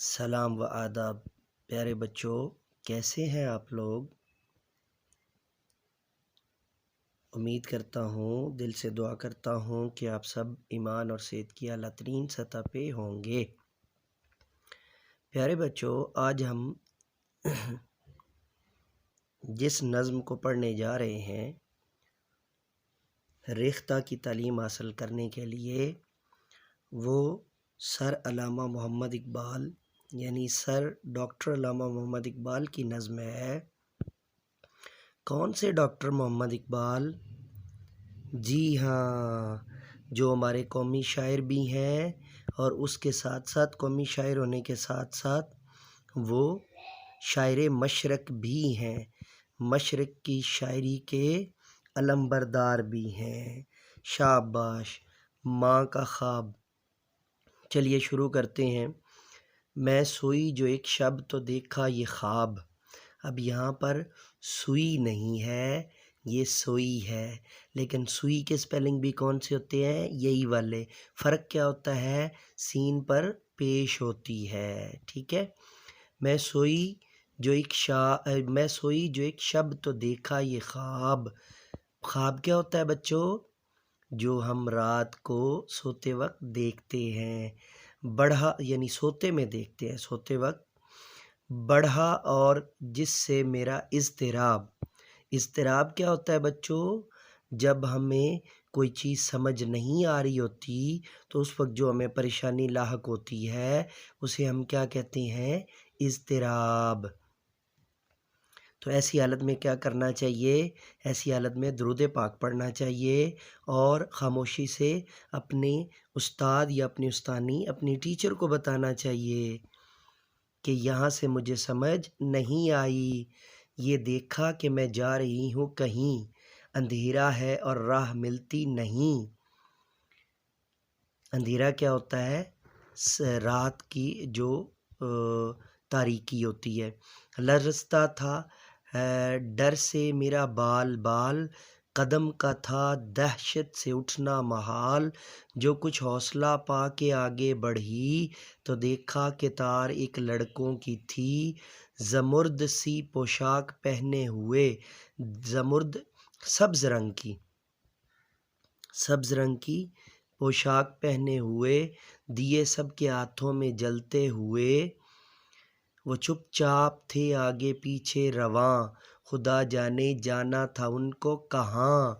سلام و آداب پیارے بچوں، کیسے ہیں آپ لوگ؟ امید کرتا ہوں، دل سے دعا کرتا ہوں کہ آپ سب ایمان اور صحت کی اعلیٰ ترین سطح پہ ہوں گے۔ پیارے بچوں، آج ہم جس نظم کو پڑھنے جا رہے ہیں، ریختہ کی تعلیم حاصل کرنے کے لیے، وہ سر علامہ محمد اقبال یعنی سر ڈاکٹر علامہ محمد اقبال کی نظم ہے۔ کون سے ڈاکٹر محمد اقبال؟ جی ہاں، جو ہمارے قومی شاعر بھی ہیں اور اس کے ساتھ ساتھ قومی شاعر ہونے کے ساتھ ساتھ وہ شاعر مشرق بھی ہیں، مشرق کی شاعری کے علمبردار بھی ہیں۔ شاباش، ماں کا خواب۔ چلیے شروع کرتے ہیں۔ میں سوئی جو ایک شب تو دیکھا یہ خواب۔ اب یہاں پر سوئی نہیں ہے، یہ سوئی ہے، لیکن سوئی کے سپیلنگ بھی کون سے ہوتے ہیں؟ یہی والے۔ فرق کیا ہوتا ہے؟ سین پر پیش ہوتی ہے، ٹھیک ہے۔ میں سوئی جو ایک شب تو دیکھا یہ خواب۔ خواب کیا ہوتا ہے بچوں؟ جو ہم رات کو سوتے وقت دیکھتے ہیں، بڑھا یعنی سوتے میں دیکھتے ہیں، سوتے وقت بڑھا، اور جس سے میرا اضطراب کیا ہوتا ہے بچوں؟ جب ہمیں کوئی چیز سمجھ نہیں آ رہی ہوتی تو اس وقت جو ہمیں پریشانی لاحق ہوتی ہے اسے ہم کیا کہتے ہیں؟ اضطراب۔ تو ایسی حالت میں کیا کرنا چاہیے؟ ایسی حالت میں درود پاک پڑھنا چاہیے اور خاموشی سے اپنے استاد یا اپنی استانی اپنی ٹیچر کو بتانا چاہیے کہ یہاں سے مجھے سمجھ نہیں آئی، یہ دیکھا کہ میں جا رہی ہوں کہیں، اندھیرا ہے اور راہ ملتی نہیں۔ اندھیرا کیا ہوتا ہے؟ رات کی جو تاریکی ہوتی ہے۔ لرزتا تھا ڈر سے میرا بال قدم کا تھا دہشت سے اٹھنا محال، جو کچھ حوصلہ پا کے آگے بڑھی تو دیکھا کہ تار ایک لڑکوں کی تھی، زمرد سی پوشاک پہنے ہوئے، زمرد سبز رنگ کی پوشاک پہنے ہوئے، دیے سب کے ہاتھوں میں جلتے ہوئے، وہ چپ چاپ تھے آگے پیچھے رواں، خدا جانے جانا تھا ان کو کہاں۔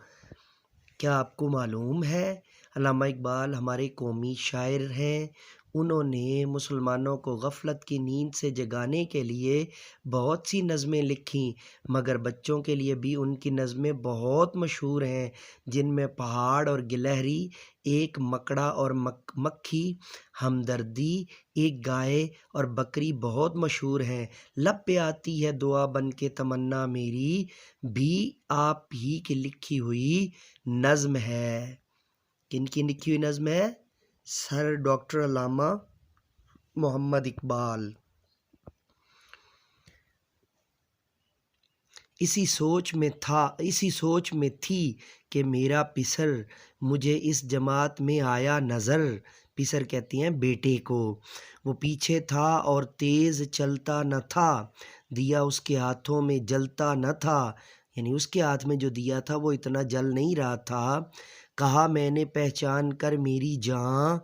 کیا آپ کو معلوم ہے علامہ اقبال ہمارے قومی شاعر ہیں؟ انہوں نے مسلمانوں کو غفلت کی نیند سے جگانے کے لیے بہت سی نظمیں لکھیں، مگر بچوں کے لیے بھی ان کی نظمیں بہت مشہور ہیں، جن میں پہاڑ اور گلہری، ایک مکڑا اور مکھی، ہمدردی، ایک گائے اور بکری بہت مشہور ہیں۔ لب پہ آتی ہے دعا بن کے تمنا میری، بھی آپ ہی کی لکھی ہوئی نظم ہے۔ کن کی لکھی ہوئی نظم ہے؟ سر ڈاکٹر علامہ محمد اقبال۔ اسی سوچ میں تھی کہ میرا پسر مجھے اس جماعت میں آیا نظر، پسر کہتی ہیں بیٹے کو، وہ پیچھے تھا اور تیز چلتا نہ تھا، دیا اس کے ہاتھوں میں جلتا نہ تھا، یعنی اس کے ہاتھ میں جو دیا تھا وہ اتنا جل نہیں رہا تھا۔ کہا میں نے پہچان کر میری جان،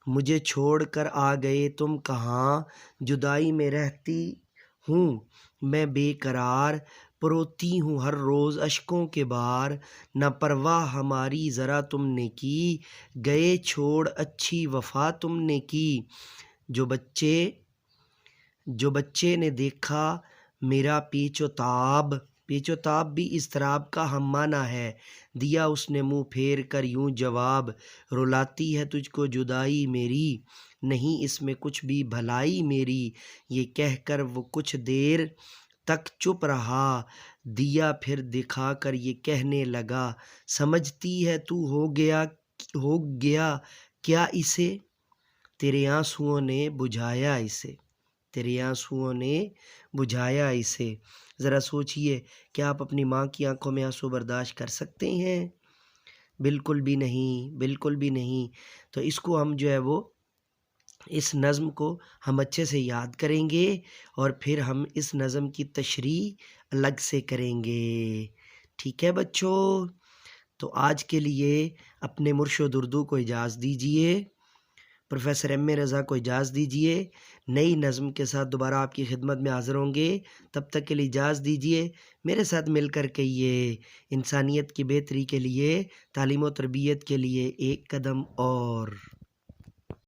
مجھے چھوڑ کر آ گئے تم کہاں، جدائی میں رہتی ہوں میں بے قرار، پروتی ہوں ہر روز اشکوں کے بار، نہ پرواہ ہماری ذرا تم نے کی، گئے چھوڑ اچھی وفا تم نے کی، جو بچے نے دیکھا میرا پیچ و تاب بھی اضطراب کا ہم معنی ہے، دیا اس نے منہ پھیر کر یوں جواب، رلاتی ہے تجھ کو جدائی میری، نہیں اس میں کچھ بھی بھلائی میری، یہ کہہ کر وہ کچھ دیر تک چپ رہا، دیا پھر دکھا کر یہ کہنے لگا، سمجھتی ہے تو ہو گیا کیا اسے، تیرے آنسوؤں نے بجھایا اسے۔ ذرا سوچئے، کیا آپ اپنی ماں کی آنکھوں میں آنسو برداشت کر سکتے ہیں؟ بالکل بھی نہیں۔ تو اس کو ہم جو ہے وہ اس نظم کو ہم اچھے سے یاد کریں گے اور پھر ہم اس نظم کی تشریح الگ سے کریں گے. ٹھیک ہے بچوں؟ تو آج کے لیے اپنے مرشد اردو کو اجازت دیجیے، پروفیسر ایم اے رضا کو اجازت دیجیے. نئی نظم کے ساتھ دوبارہ آپ کی خدمت میں حاضر ہوں گے. تب تک کے لیے اجازت دیجیے. میرے ساتھ مل کر کہیے: انسانیت کی بہتری کے لیے، تعلیم و تربیت کے لیے ایک قدم اور.